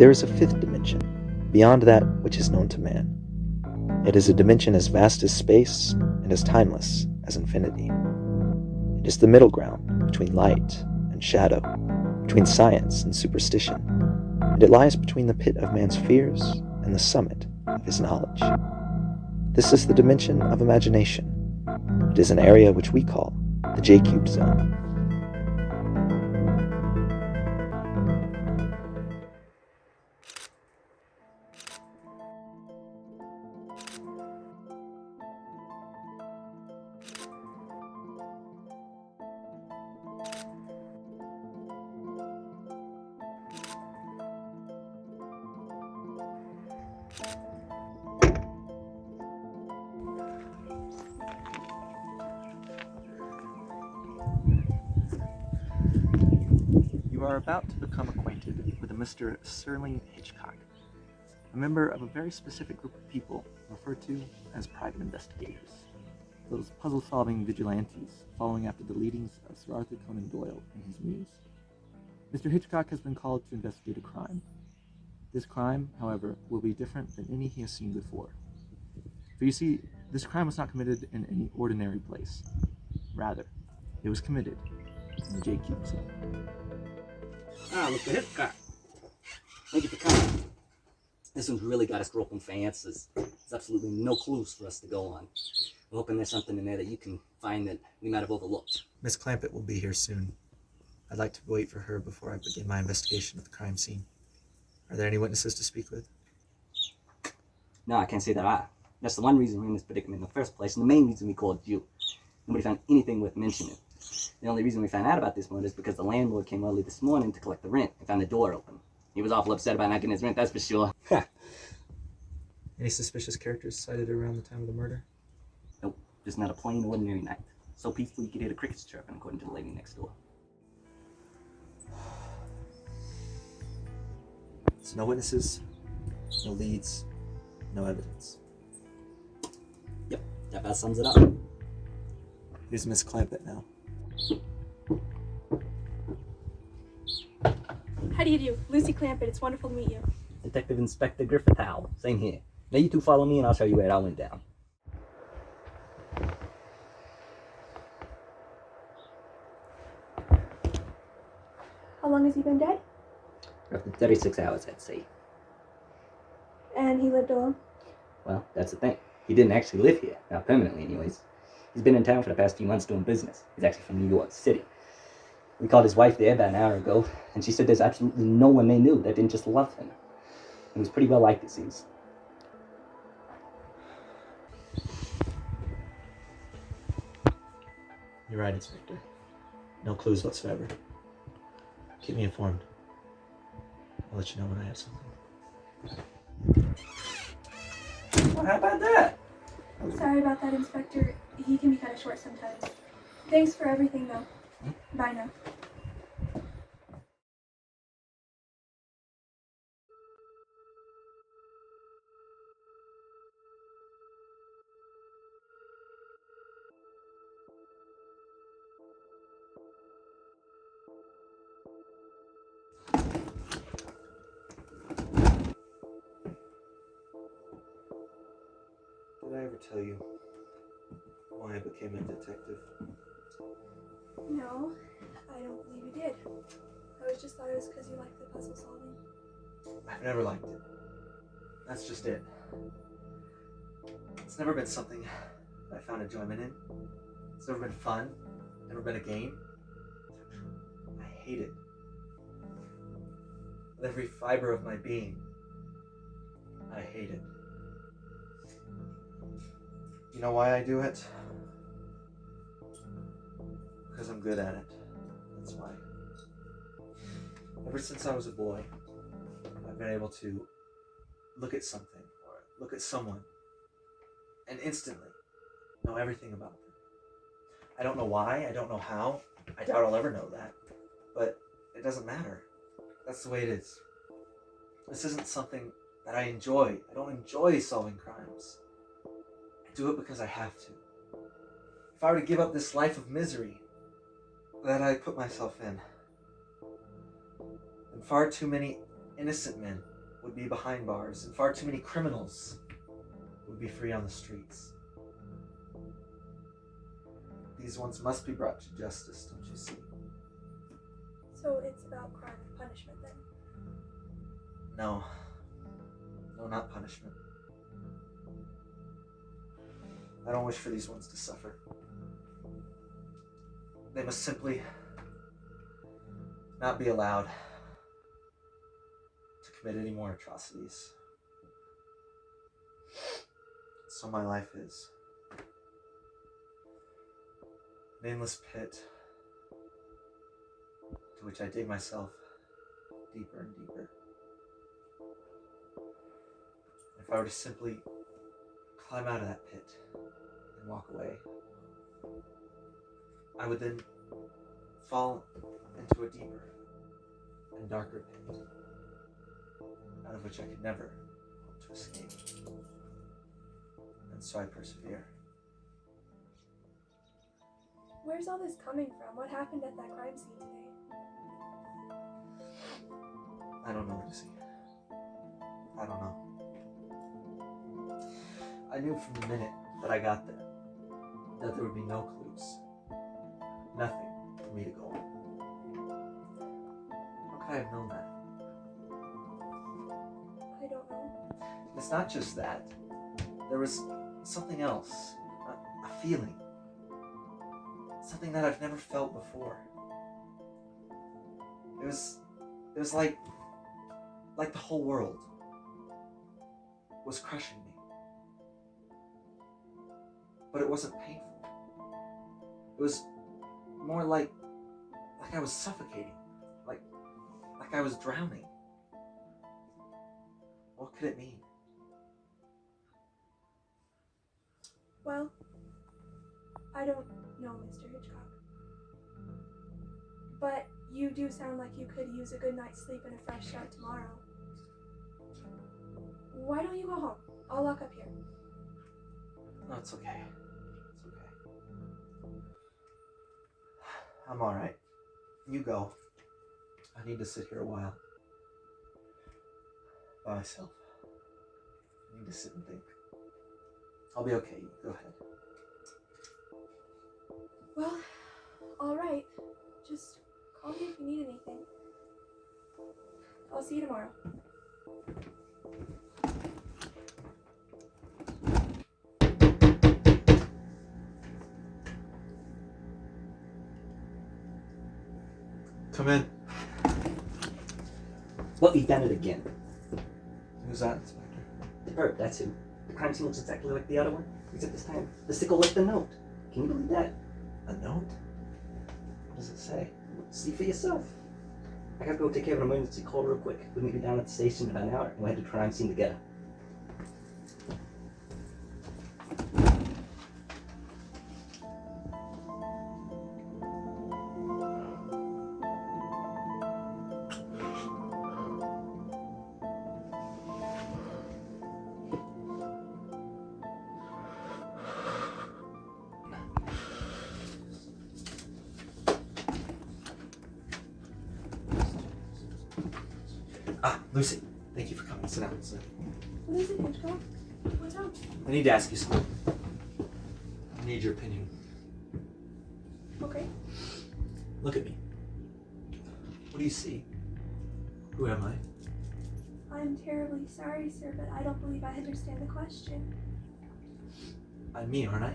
there is a fifth dimension, beyond that which is known to man. It is a dimension as vast as space and as timeless as infinity. It is the middle ground between light and shadow, between science and superstition, and it lies between the pit of man's fears and the summit of his knowledge. This is the dimension of imagination. It is an area which we call the J-cubed zone. You are about to become acquainted with a Mr. Sterling Hitchcock, a member of a very specific group of people referred to as private investigators, those puzzle-solving vigilantes following after the leadings of Sir Arthur Conan Doyle and his muse. Mr. Hitchcock has been called to investigate a crime. This crime, however, will be different than any he has seen before. For you see, this crime was not committed in any ordinary place. Rather, it was committed in the J-cubed zone. Mr. Hitchcock. Thank you for coming. This one's really got us groping for answers. There's absolutely no clues for us to go on. I'm hoping there's something in there that you can find that we might have overlooked. Miss Clampett will be here soon. I'd like to wait for her before I begin my investigation of the crime scene. Are there any witnesses to speak with? No, I can't say there are. That's the one reason we're in this predicament in the first place, and the main reason we called you. Nobody found anything worth mentioning. The only reason we found out about this murder is because the landlord came early this morning to collect the rent and found the door open. He was awful upset about not getting his rent, that's for sure. Any suspicious characters sighted around the time of the murder? Nope, just not a plain ordinary night. So peaceful you could hear the crickets chirping, according to the lady next door. So no witnesses, no leads, no evidence. Yep, that about sums it up. Who's Miss Clampett now? How do you do? Lucy Clampett, it's wonderful to meet you. Detective Inspector Griffith Howell, same here. Now you two follow me and I'll show you where it all went down. How long has he been dead? Roughly 36 hours, I'd say. And he lived alone? Well, that's the thing. He didn't actually live here, not permanently anyways. He's been in town for the past few months doing business. He's actually from New York City. We called his wife there about an hour ago, and she said there's absolutely no one they knew that didn't just love him. He was pretty well liked, it seems. You're right, Inspector. No clues whatsoever. Keep me informed. I'll let you know when I have something. Well, how about that? Sorry about that, Inspector. He can be kind of short sometimes. Thanks for everything, though. Bye now. Did I ever tell you why I became a detective? No, I don't believe you did. I was just thought it was because you liked the puzzle solving. I've never liked it. That's just it. It's never been something that I found enjoyment in. It's never been fun. Never been a game. I hate it. With every fiber of my being, I hate it. You know why I do it? Because I'm good at it. That's why. Ever since I was a boy, I've been able to look at something or look at someone and instantly know everything about them. I don't know why, I don't know how, I doubt I'll ever know that, but it doesn't matter. That's the way it is. This isn't something that I enjoy. I don't enjoy solving crimes. I do it because I have to. If I were to give up this life of misery that I put myself in, then far too many innocent men would be behind bars, and far too many criminals would be free on the streets. These ones must be brought to justice, don't you see? So it's about crime and punishment then? No. No, not punishment. I don't wish for these ones to suffer. They must simply not be allowed to commit any more atrocities. So my life is an endless pit to which I dig myself deeper and deeper. If I were to simply climb out of that pit and walk away, I would then fall into a deeper and darker pit, out of which I could never hope to escape. And so I persevere. Where's all this coming from? What happened at that crime scene today? I don't know, Lucy. I don't know. I knew from the minute that I got there that there would be no clues. Nothing for me to go on. How could I have known that? I don't know. It's not just that. There was something else. A feeling. Something that I've never felt before. It was like the whole world was crushing me. But it wasn't painful. It was more like I was suffocating. Like I was drowning. What could it mean? Well, I don't know, Mr. Hitchcock. But you do sound like you could use a good night's sleep and a fresh start tomorrow. Why don't you go home? I'll lock up here. No, it's okay. It's okay. I'm alright. You go. I need to sit here a while. By myself. I need to sit and think. I'll be okay. You go ahead. Well, alright. Just call me if you need anything. I'll see you tomorrow. Come in. Well, you've done it again. Who's that, Inspector? The bird, that's who. The crime scene looks exactly like the other one, except this time the sickle left a note. Can you believe that? A note? What does it say? See for yourself. I gotta go take care of an emergency call real quick. We'll meet you down at the station in about an hour, and we'll head to the crime scene together. Ah, Lucy. Thank you for coming. Sit down. Sit down. What is it, Hitchcock? What's wrong? I need to ask you something. I need your opinion. Okay. Look at me. What do you see? Who am I? I'm terribly sorry, sir, but I don't believe I understand the question. I'm me, aren't I?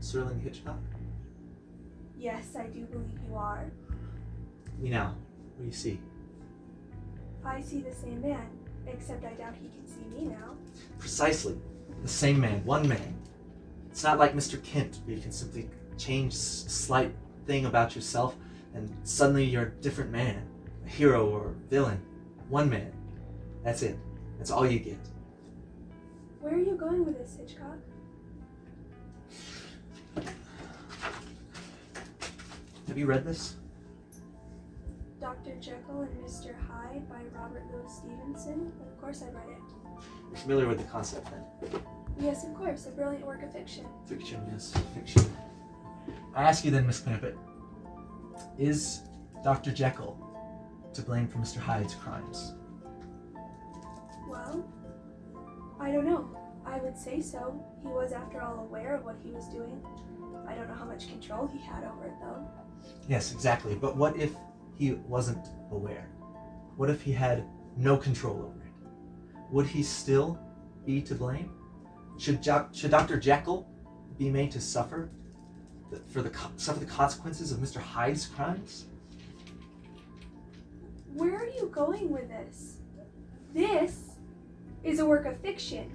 Sterling Hitchcock? Yes, I do believe you are. Me now. What do you see? I see the same man, except I doubt he can see me now. Precisely. The same man. One man. It's not like Mr. Kent, where you can simply change a slight thing about yourself and suddenly you're a different man. A hero or villain. One man. That's it. That's all you get. Where are you going with this, Hitchcock? Have you read this? Dr. Jekyll and Mr. Hyde by Robert Louis Stevenson? Of course I read it. You're familiar with the concept then? Yes, of course. A brilliant work of fiction. Fiction, yes. Fiction. I ask you then, Miss Knappett, is Dr. Jekyll to blame for Mr. Hyde's crimes? Well, I don't know. I would say so. He was, after all, aware of what he was doing. I don't know how much control he had over it, though. Yes, exactly. But what if he wasn't aware? What if he had no control over it? Would he still be to blame? Should Dr. Jekyll be made to suffer the consequences of Mr. Hyde's crimes? Where are you going with this? This is a work of fiction.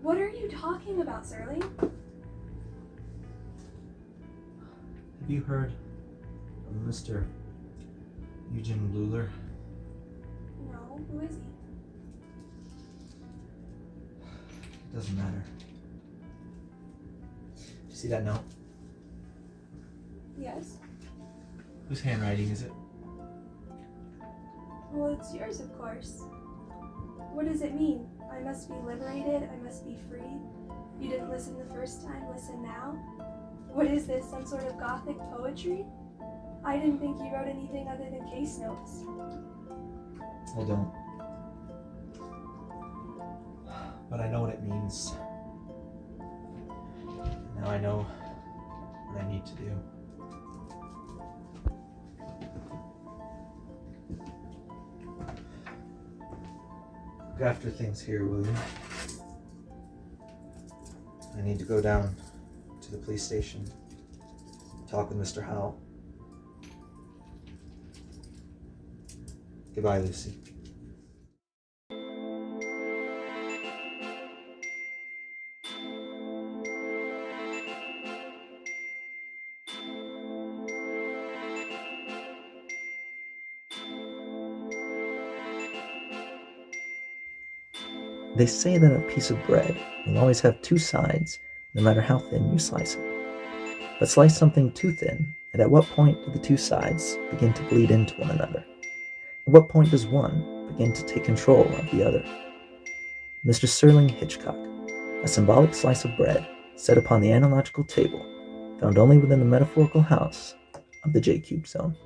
What are you talking about, Serling? Have you heard of Mr. Eugene Luller? No, who is he? It doesn't matter. You see that note? Yes. Whose handwriting is it? Well, it's yours, of course. What does it mean? I must be liberated, I must be free. You didn't listen the first time, listen now? What is this, some sort of gothic poetry? I didn't think you wrote anything other than case notes. I don't. But I know what it means. Now I know what I need to do. Look after things here, will you? I need to go down to the police station, talk with Mr. Howell. Goodbye, Lucy. They say that a piece of bread will always have two sides, no matter how thin you slice it. But slice something too thin, and at what point do the two sides begin to bleed into one another? At what point does one begin to take control of the other? Mr. Serling Hitchcock, a symbolic slice of bread set upon the analogical table, found only within the metaphorical house of the J-Cube Zone.